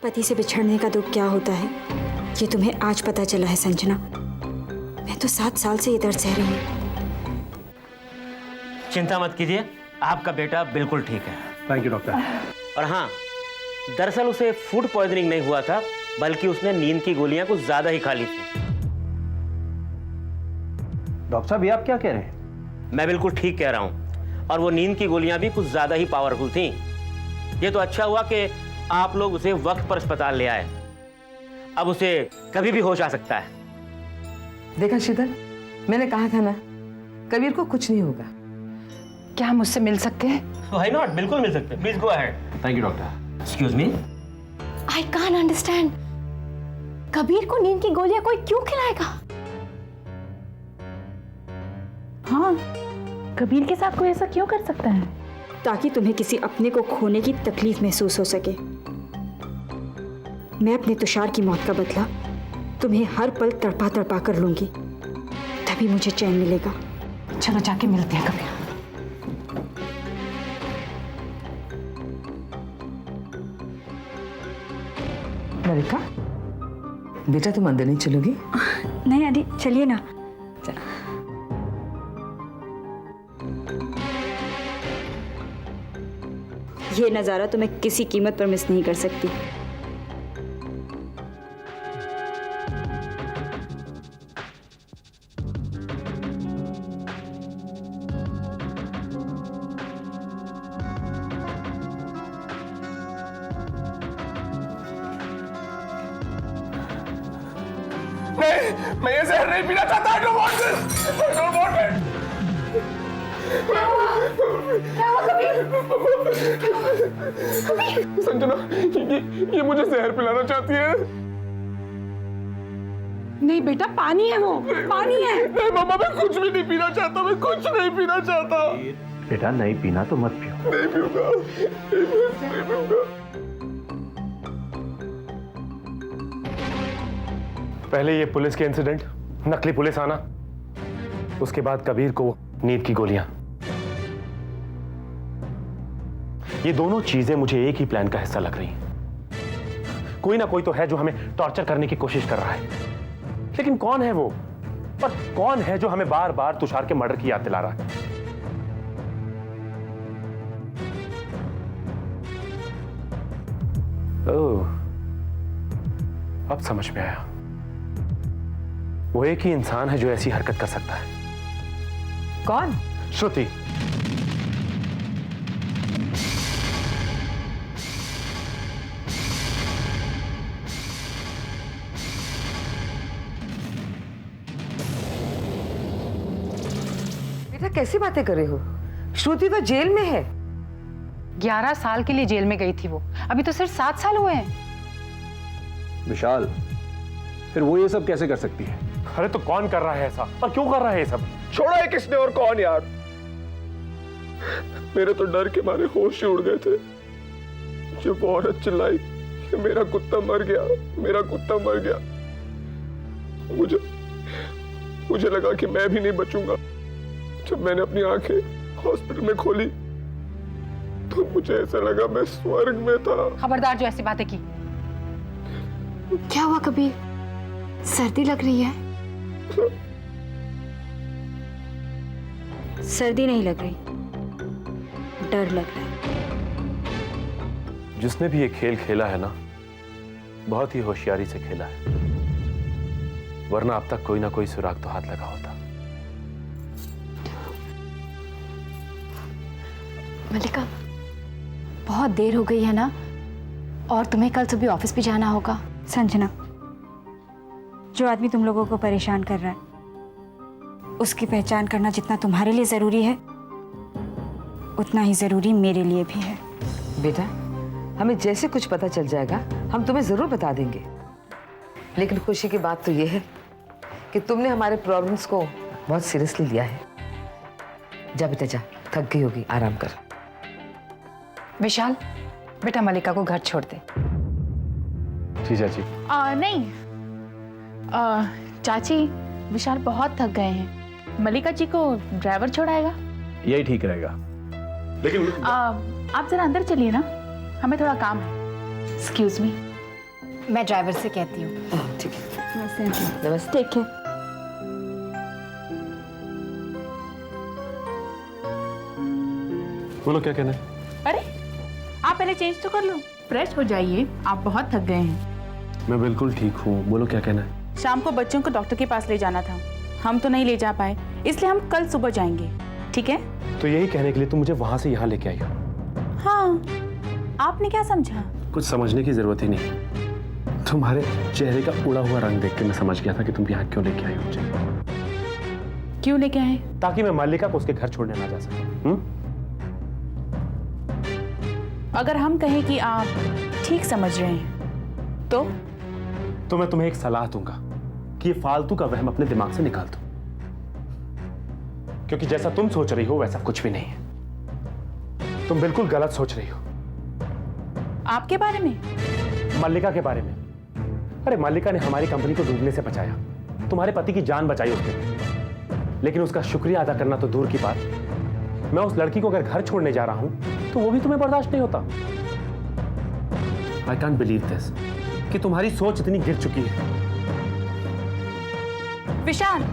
पति से बिछड़ने का दुख क्या होता है ये तुम्हें आज पता चला है संजना। मैं तो 7 साल से ये दर्द सह रही हूँ। चिंता मत कीजिए, आपका बेटा बिल्कुल ठीक है। Thank you doctor. और हाँ, दरअसल उसे फूड पॉइजनिंग नहीं हुआ था, बल्कि उसने नींद की गोलियां कुछ ज्यादा ही खा ली थी। डॉक्टर साहब ये आप क्या कह रहे हैं? मैं बिल्कुल ठीक कह रहा हूं, और वो नींद की गोलियां भी कुछ ज्यादा ही पावरफुल थी। ये तो अच्छा हुआ कि आप लोग उसे वक्त पर अस्पताल ले आए। अब उसे कभी भी होश आ सकता है। देखा शीतल, मैंने कहा था ना, कबीर को कुछ नहीं होगा। क्या हम उससे मिल सकते हैं? व्हाई नॉट, बिल्कुल मिल सकते हैं। Please go ahead. Thank you doctor. Excuse me. I can't understand, Kabir को नींद की गोलियां कोई क्यों खिलाएगा? हाँ, कबीर के साथ कोई ऐसा क्यों कर सकता है? ताकि तुम्हें किसी अपने को खोने की तकलीफ महसूस हो सके। मैं अपने तुषार की मौत का बदला तुम्हें हर पल तड़पा तड़पा कर लूंगी, तभी मुझे चैन मिलेगा। चलो जाके मिलते हैं कबीर। मलिका, बेटा तुम अंदर नहीं चलोगी? नहीं आदि, चलिए ना। ये नज़ारा तो मैं किसी कीमत पर मिस नहीं कर सकती। मैं ये जहर नहीं पीना चाहता। I don't want this. I don't want it. Sanjana, ये मुझे जहर पिलाना चाहती है। नहीं बेटा, पानी है, वो पानी है। नहीं मामा, मैं कुछ भी नहीं पीना चाहता। मैं कुछ नहीं पीना चाहता। बेटा नहीं पीना तो मत पियो। नहीं पीऊंगा, नहीं पीऊंगा। पहले ये पुलिस के इंसिडेंट, नकली पुलिस आना, उसके बाद कबीर को नींद की गोलियां। ये दोनों चीजें मुझे एक ही प्लान का हिस्सा लग रही हैं। कोई ना कोई तो है जो हमें टॉर्चर करने की कोशिश कर रहा है, लेकिन कौन है वो? पर कौन है जो हमें बार बार तुषार के मर्डर की याद दिला रहा है? ओह, अब समझ में आया। वो एक ही इंसान है जो ऐसी हरकत कर सकता है। कौन? श्रुति। बेटा कैसी बातें कर रहे हो? श्रुति तो जेल में है। 11 साल के लिए जेल में गई थी वो, अभी तो सिर्फ 7 साल हुए हैं। विशाल, फिर वो ये सब कैसे कर सकती है? अरे तो कौन कर रहा है ऐसा, और क्यों कर रहा है ये सब? छोड़ा है किसने और कौन यार? मेरे तो डर के मारे होश ही उड़ गए थे जब वो औरत चिल्लाई कि मेरा कुत्ता मर गया, मेरा कुत्ता मर गया। मुझे लगा कि मैं भी नहीं बचूंगा। जब मैंने अपनी आंखें हॉस्पिटल में खोली तो मुझे ऐसा लगा मैं स्वर्ग में था। खबरदार जो ऐसी बातें की। क्या हुआ कबीर? सर्दी लग रही है? सर्दी नहीं लग रही, डर लग रहा है। जिसने भी ये खेल खेला है ना, बहुत ही होशियारी से खेला है, वरना अब तक कोई ना कोई सुराग तो हाथ लगा होता। मलिका, बहुत देर हो गई है ना, और तुम्हें कल सुबह ऑफिस भी जाना होगा। संजना, जो आदमी तुम लोगों को परेशान कर रहा है उसकी पहचान करना जितना तुम्हारे लिए जरूरी है उतना ही जरूरी मेरे लिए भी है। बेटा, हमें जैसे कुछ पता चल जाएगा हम तुम्हें जरूर बता देंगे। लेकिन खुशी की बात तो ये है कि तुमने हमारे प्रॉब्लम्स को बहुत सीरियसली लिया है। जा बेटा जा, थक गई होगी, आराम कर। विशाल, बेटा मलिका को घर छोड़ दे। जी चाची। नहीं चाची, विशाल बहुत थक गए हैं। मलिका जी को ड्राइवर छोड़ाएगा। यही ठीक रहेगा। लेकिन आप जरा अंदर चलिए ना, हमें थोड़ा काम है। Excuse me. मैं ड्राइवर से कहती हूँ। ठीक है। नमस्ते। नमस्ते। Take care. बोलो क्या कहना है? अरे आप पहले चेंज तो कर लो, फ्रेश हो जाइए, आप बहुत थक गए हैं। मैं बिल्कुल ठीक हूँ, बोलो क्या कहना है? शाम को बच्चों को डॉक्टर के पास ले जाना था, हम तो नहीं ले जा पाए, इसलिए हम कल सुबह जाएंगे, ठीक है? तो यही कहने के लिए तुम मुझे वहां से यहाँ लेके आई हो? हाँ, आपने क्या समझा? कुछ समझने की जरूरत ही नहीं। तुम्हारे चेहरे का उड़ा हुआ रंग देख के मैं समझ गया था कि तुम यहाँ क्यों लेके आई हो मुझे। क्यों लेके आए? ताकि मैं मालिका को उसके घर छोड़ने ना जा सकूं। अगर हम कहें कि आप ठीक समझ रहे हैं तो मैं तुम्हें एक सलाह दूंगा कि ये फालतू का वहम अपने दिमाग से निकाल दो, क्योंकि जैसा तुम सोच रही हो वैसा कुछ भी नहीं है। तुम बिल्कुल गलत सोच रही हो। आपके बारे में? मल्लिका के बारे में। अरे मल्लिका ने हमारी कंपनी को डूबने से बचाया, तुम्हारे पति की जान बचाई उसने, लेकिन उसका शुक्रिया अदा करना तो दूर की बात, मैं उस लड़की को अगर घर छोड़ने जा रहा हूं तो वो भी तुम्हें बर्दाश्त नहीं होता। आई कांट बिलीव दिस कि तुम्हारी सोच इतनी गिर चुकी है। विशाल।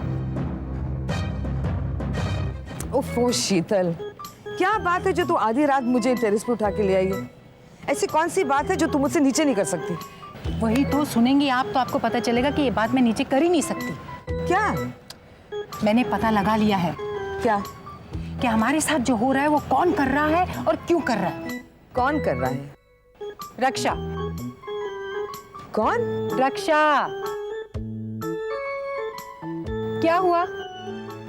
ओफो शीतल, क्या बात है जो तू आधी रात मुझे टेरेस पे उठा के ले आई है? ऐसी कौन सी बात है जो तुम मुझसे नीचे नहीं कर सकती? वही तो सुनेंगे आप तो आपको पता चलेगा कि ये बात मैं नीचे कर ही नहीं सकती। क्या? मैंने पता लगा लिया है क्या? कि हमारे साथ जो हो रहा है वो कौन कर रहा है और क्यों कर रहा है। कौन कर रहा है? रक्षा। कौन? रक्षा। क्या हुआ?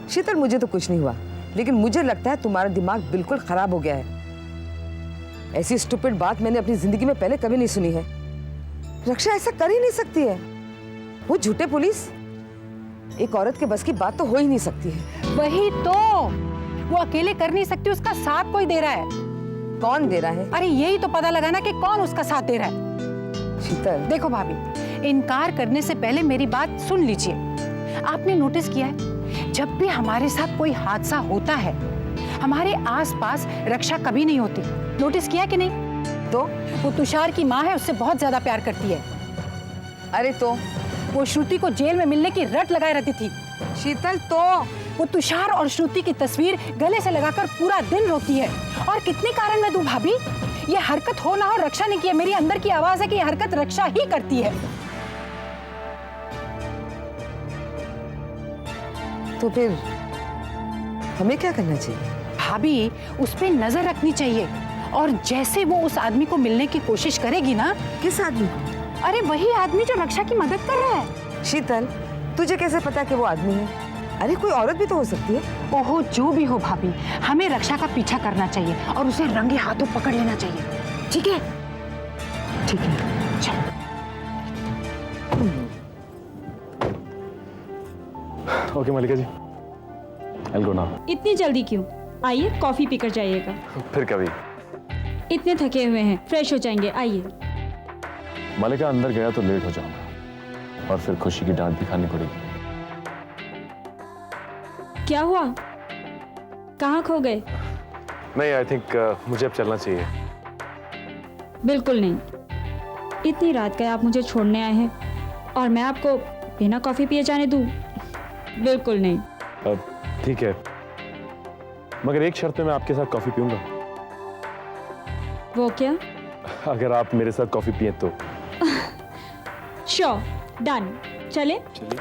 शीतल, मुझे तो कुछ नहीं हुआ, लेकिन मुझे लगता है तुम्हारा दिमाग बिल्कुल खराब हो गया है। ऐसी स्टूपिड बात मैंने अपनी जिंदगी में पहले कभी नहीं सुनी है। रक्षा ऐसा कर ही नहीं सकती है। वो झूठे पुलिस, एक औरत के बस की बात तो हो ही नहीं सकती है। वही तो, वो अकेले कर नहीं सकती, उसका साथ कोई दे रहा है। कौन दे रहा है? अरे यही तो पता लगाना कि कौन उसका साथ दे रहा है। शीतल, देखो भाभी, इनकार करने से पहले मेरी बात सुन लीजिए। आपने नोटिस किया है, जब भी हमारे साथ कोई हादसा होता है, हमारे आसपास रक्षा कभी नहीं होती। नोटिस किया कि नहीं? तो वो तुषार की माँ है, उससे बहुत ज्यादा प्यार करती है। अरे तो वो श्रुति को जेल में मिलने की रट लगाए रहती थी। शीतल, तो वो तुषार और श्रुति की तस्वीर गले से लगाकर पूरा दिन रोती है। और कितने कारण मैं दूं भाभी, ये हरकत हो ना हो रक्षा ने की है। मेरी अंदर की आवाज है कि ये हरकत रक्षा ही करती है। तो फिर हमें क्या करना चाहिए? भाभी, उस पे नजर रखनी चाहिए, और जैसे वो उस आदमी को मिलने की कोशिश करेगी ना। किस आदमी को? अरे वही आदमी जो रक्षा की मदद कर रहा है। शीतल, तुझे कैसे पता कि वो आदमी है? अरे कोई औरत भी तो हो सकती है। ओहो, जो भी हो भाभी, हमें रक्षा का पीछा करना चाहिए और उसे रंगे हाथों पकड़ लेना चाहिए। ठीक है? ठीक है, चलो। ओके मल्लिका जी, I'll go now। इतनी जल्दी क्यों? आइए कॉफी पीकर जाइएगा। फिर कभी। इतने थके हुए हैं, फ्रेश हो जाएंगे, आइए। मल्लिका अंदर गया तो लेट हो जाऊंगा और फिर खुशी की डांट भी खानी पड़ेगी। क्या हुआ? कहाँ खो गए? नहीं, आई थिंक मुझे अब चलना चाहिए। बिल्कुल नहीं। इतनी रात गए आप मुझे छोड़ने आए हैं और मैं आपको बिना कॉफी पिए जाने दूं? बिल्कुल नहीं। ठीक है, मगर एक शर्त पे मैं आपके साथ कॉफी पीऊंगा। वो क्या? अगर आप मेरे साथ कॉफी पिए तो। Sure, done. चले? चलिए।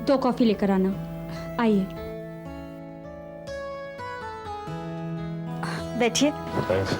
दो कॉफी लेकर आना। आइए, बैठिए। थैंक्स।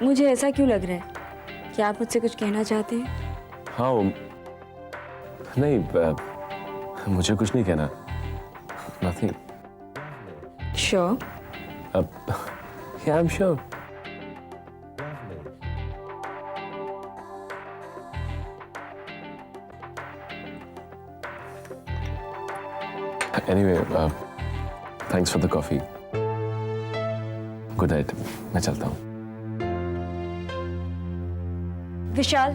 मुझे ऐसा क्यों लग रहा है कि आप मुझसे कुछ कहना चाहते हैं? हाँ, नहीं, मुझे कुछ नहीं कहना। Nothing. Sure? Yeah, I'm sure. Anyway, thanks for the coffee. Good night. मैं चलता हूँ. विशाल,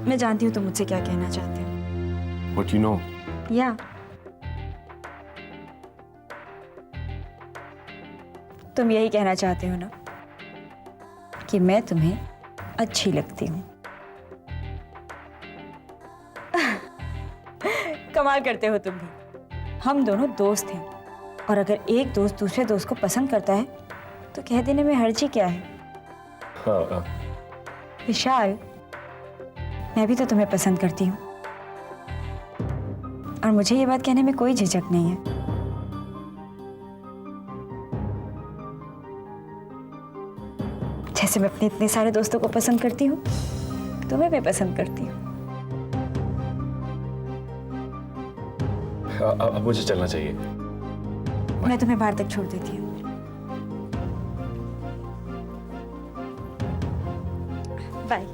मैं जानती हूँ तुम मुझसे क्या कहना चाहते हो. What you know? या तुम यही कहना चाहते हो ना कि मैं तुम्हें अच्छी लगती हूँ. कमाल करते हो तुम भी. हम दोनों दोस्त हैं और अगर एक दोस्त दूसरे दोस्त को पसंद करता है तो कह देने में हर्ज ही क्या है. हाँ. विशाल, मैं भी तो तुम्हें पसंद करती हूँ और मुझे ये बात कहने में कोई झिझक नहीं है. जैसे मैं अपने इतने सारे दोस्तों को पसंद करती हूँ, तुम्हें मैं पसंद करती हूँ. अब मुझे चलना चाहिए. मैं तुम्हें बाहर तक छोड़ देती हूँ. बाय.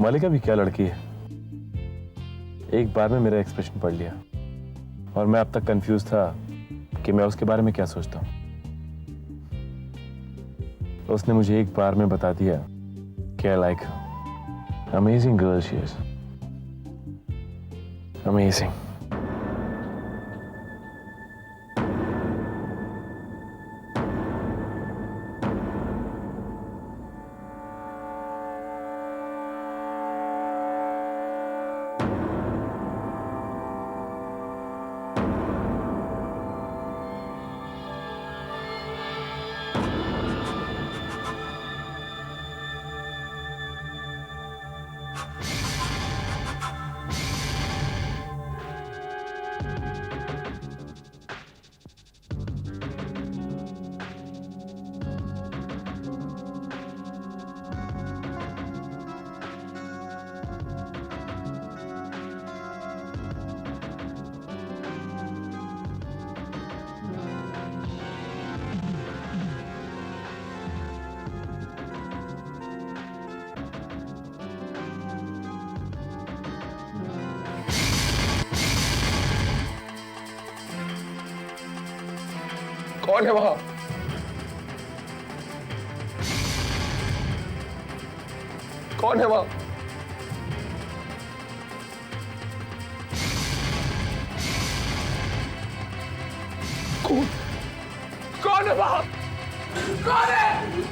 मालिका भी क्या लड़की है. एक बार में मेरा एक्सप्रेशन पढ़ लिया और मैं अब तक कंफ्यूज था कि मैं उसके बारे में क्या सोचता हूँ. उसने मुझे एक बार में बता दिया कि I like her. Amazing girl she is. Amazing. कौन है वहां? कौन है वहां? कौन? कौन है वहां? कौन है?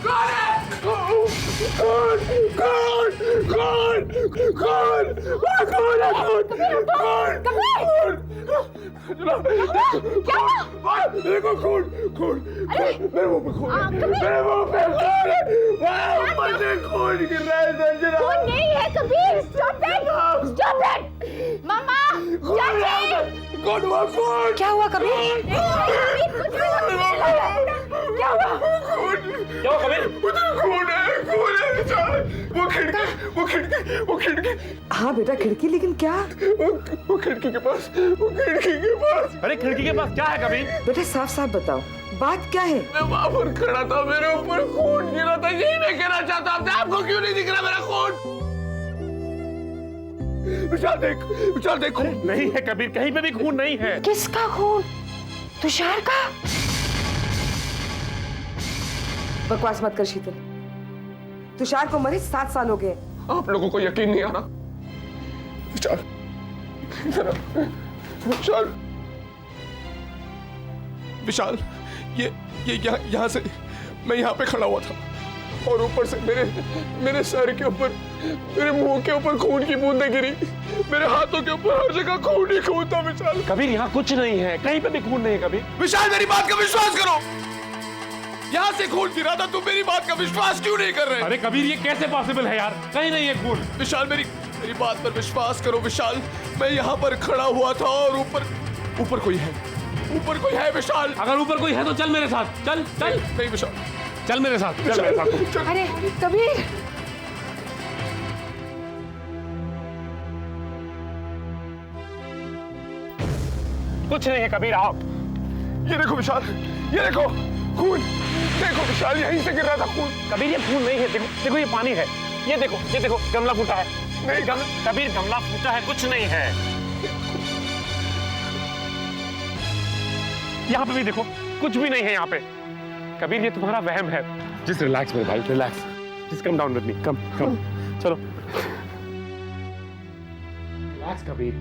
कौन है? कौन? कौन? कौन? कौन? कौन? कौन है? कौन? कौन? देखो खून. खून. मेरे मुंह पे खून. मेरे मुंह पे खून. मुझे खून गिर रहा है संजना. खून नहीं है Kabir. Stop it! Stop it! मामा, चाची. कौन हुआ? खून. क्या हुआ कबीर? क्या हुआ? क्यों कबीर? मुझे खून है. खून है. वो खिड़की. वो खिड़की. वो खिड़की. हाँ बेटा, खिड़की. लेकिन क्या? वो खिड़की के पास. वो खिड़की के पास. अरे खिड़की के पास क्या है कबीर? बेटा साफ साफ बताओ, बात क्या है? मैं वहां पर खड़ा था, मेरे ऊपर खून गिरा था. यही मैं कहना चाहता था. आपको क्यों नहीं दिख रहा मेरा खून? विशाल देख. विशाल देख. अरे नहीं है कबीर, कहीं पे भी खून नहीं है. किसका खून? तुषार का? बकवास मत कर शीतल. तुषार को मरे 7 साल हो गए. आप लोगों को यकीन नहीं आ रहा. विशाल. विशाल. विशाल. ये यहाँ से मैं यहाँ पे खड़ा हुआ था और ऊपर से मेरे सर के ऊपर, मेरे मुंह के ऊपर खून की बूंदें गिरी. मेरे हाथों के ऊपर हर जगह खून ही खून था. विशाल. कबीर यहाँ कुछ नहीं है, कहीं पे भी खून नहीं है कबीर. विशाल मेरी बात का विश्वास करो. यहाँ से खून गिरा था, तुम मेरी बात का विश्वास क्यों नहीं कर रहे? अरे कबीर, ये कैसे पॉसिबल है यार? कहीं नहीं है खून। विशाल, मेरी बात पर विश्वास करो विशाल। मैं यहाँ पर खड़ा हुआ था और ऊपर कोई है, ऊपर कोई है विशाल। अगर ऊपर कोई है तो चल मेरे साथ, चल चल। नहीं विशाल, चल मेरे साथ, चल मेरे साथ। अरे कबीर, कुछ नहीं है कबीर, आओ। ये देखो विशाल, ये देखो खून, देखो विशाल, यहीं से गिर रहा था खून। कबीर ये खून नहीं है, देखो देखो ये पानी है। ये देखो गमला फूटा है। नहीं कबीर, गमला फूटा है, कुछ नहीं है। यहाँ पे भी देखो, कुछ भी नहीं है यहाँ पे। कबीर ये तुम्हारा वहम है। जस्ट रिलैक्स मेरे भाई, relax. Just calm down with me, come चलो। रिलैक्स कबीर।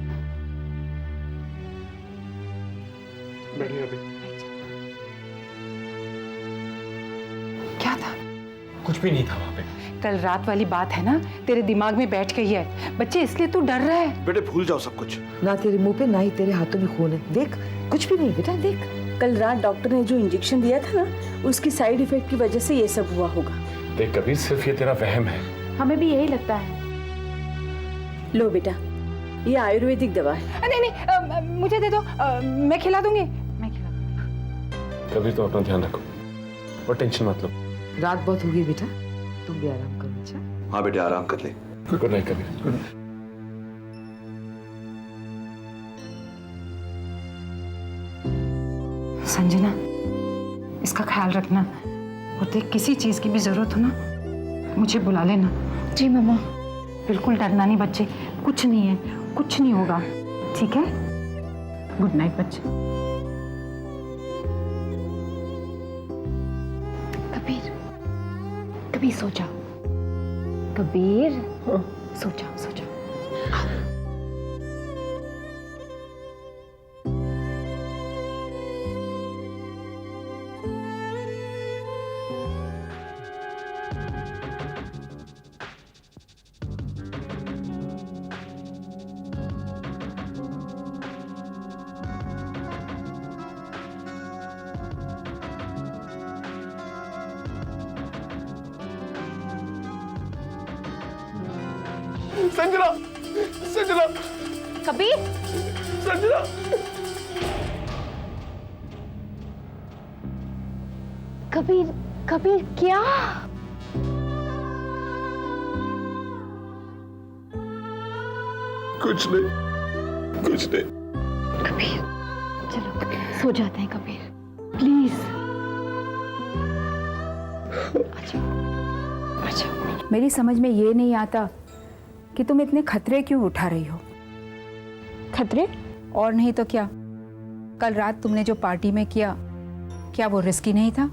बैठिए अभी। क्या था? कुछ भी नहीं था वहाँ पे। कल रात वाली बात है ना, तेरे दिमाग में बैठ गई है बच्चे, इसलिए तू डर रहा है। बेटे भूल जाओ सब कुछ। ना तेरे मुंह पे ना ही तेरे हाथों में खून है, देख कुछ भी नहीं बेटा, देख। कल रात डॉक्टर ने जो इंजेक्शन दिया था ना, उसकी साइड इफेक्ट की वजह से ये सब हुआ होगा। देख कबीर, सिर्फ ये तेरा वहम है। हमें भी यही लगता है। लो बेटा, ये आयुर्वेदिक दवा है। नहीं, मुझे दे दो, मैं खिला दूंगी, मैं खिला दूंगी। कबीर तो अपना ध्यान रखो और टेंशन मत लो। रात बहुत हो गई बेटा, तुम भी आराम करो। अच्छा हाँ बेटे, आराम कर ले। Good night Kabir. Good night. Sanjana, इसका ख्याल रखना, और देख किसी चीज की भी जरूरत हो ना, मुझे बुला लेना। जी मम्मा। बिल्कुल डरना नहीं बच्चे, कुछ नहीं है, कुछ नहीं होगा, ठीक है? गुड नाइट बच्चे। कबीर, कबीर सो जाओ। कबीर सो जाओ, सो जाओ। संजना, संजना, कबीर, संजना। कबीर, कबीर क्या? कुछ नहीं, कुछ नहीं। कबीर चलो सो जाते हैं कबीर, प्लीज। अच्छा, मेरी समझ में ये नहीं आता कि तुम इतने खतरे क्यों उठा रही हो। खतरे? और नहीं तो क्या, कल रात तुमने जो पार्टी में किया, क्या वो रिस्की नहीं था?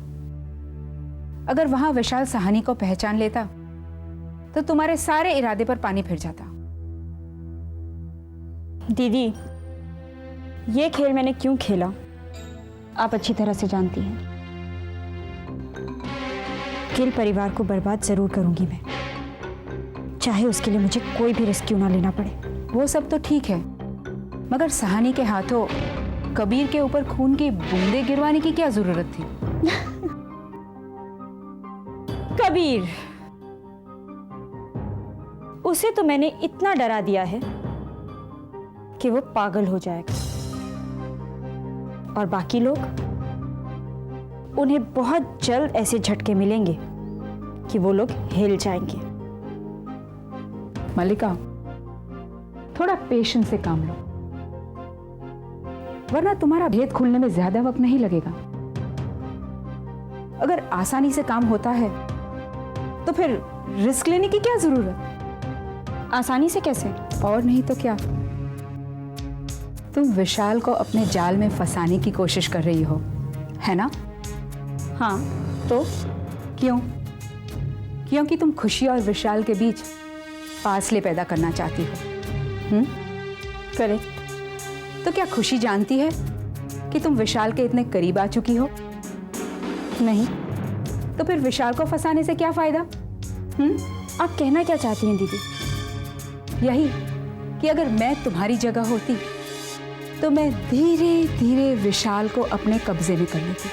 अगर वहां विशाल सहानी को पहचान लेता तो तुम्हारे सारे इरादे पर पानी फिर जाता। दीदी, ये खेल मैंने क्यों खेला आप अच्छी तरह से जानती हैं। किल परिवार को बर्बाद जरूर करूंगी मैं, चाहे उसके लिए मुझे कोई भी रिस्क क्यों ना लेना पड़े। वो सब तो ठीक है, मगर सहानी के हाथों कबीर के ऊपर खून की बूंदें गिरवाने की क्या जरूरत थी? कबीर, उसे तो मैंने इतना डरा दिया है कि वो पागल हो जाएगा, और बाकी लोग, उन्हें बहुत जल्द ऐसे झटके मिलेंगे कि वो लोग हिल जाएंगे। मल्लिका, थोड़ा पेशेंस से काम लो, वरना तुम्हारा भेद खुलने में ज्यादा वक्त नहीं लगेगा। अगर आसानी से काम होता है तो फिर रिस्क लेने की क्या जरूरत? आसानी से कैसे? और नहीं तो क्या, तुम विशाल को अपने जाल में फंसाने की कोशिश कर रही हो, है ना? हाँ, तो क्यों? क्योंकि तुम खुशी और विशाल के बीच फासले पैदा करना चाहती हो। करेक्ट। तो क्या खुशी जानती है कि तुम विशाल के इतने करीब आ चुकी हो? नहीं। तो फिर विशाल को फंसाने से क्या फायदा? आप कहना क्या चाहती हैं दीदी? यही कि अगर मैं तुम्हारी जगह होती तो मैं धीरे धीरे विशाल को अपने कब्जे में कर लेती।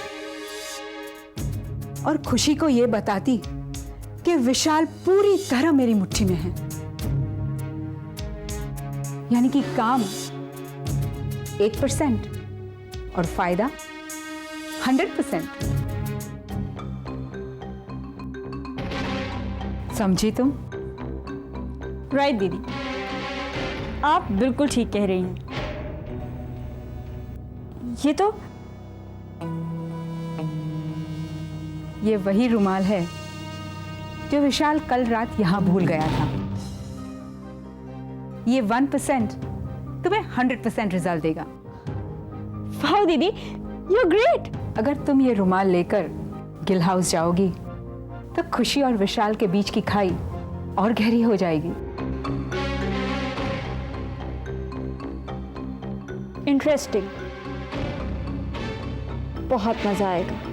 और खुशी को यह बताती कि विशाल पूरी तरह मेरी मुट्ठी में है, यानी कि काम 1% और फायदा 100%। समझी तुम? राइट दीदी, आप बिल्कुल ठीक कह रही हैं। ये वही रुमाल है जो विशाल कल रात यहां भूल गया था। ये 1% तुम्हें 100% रिजल्ट देगा। वाओ दीदी, यू ग्रेट। अगर तुम ये रुमाल लेकर गिल हाउस जाओगी तो खुशी और विशाल के बीच की खाई और गहरी हो जाएगी। इंटरेस्टिंग, बहुत मजा आएगा।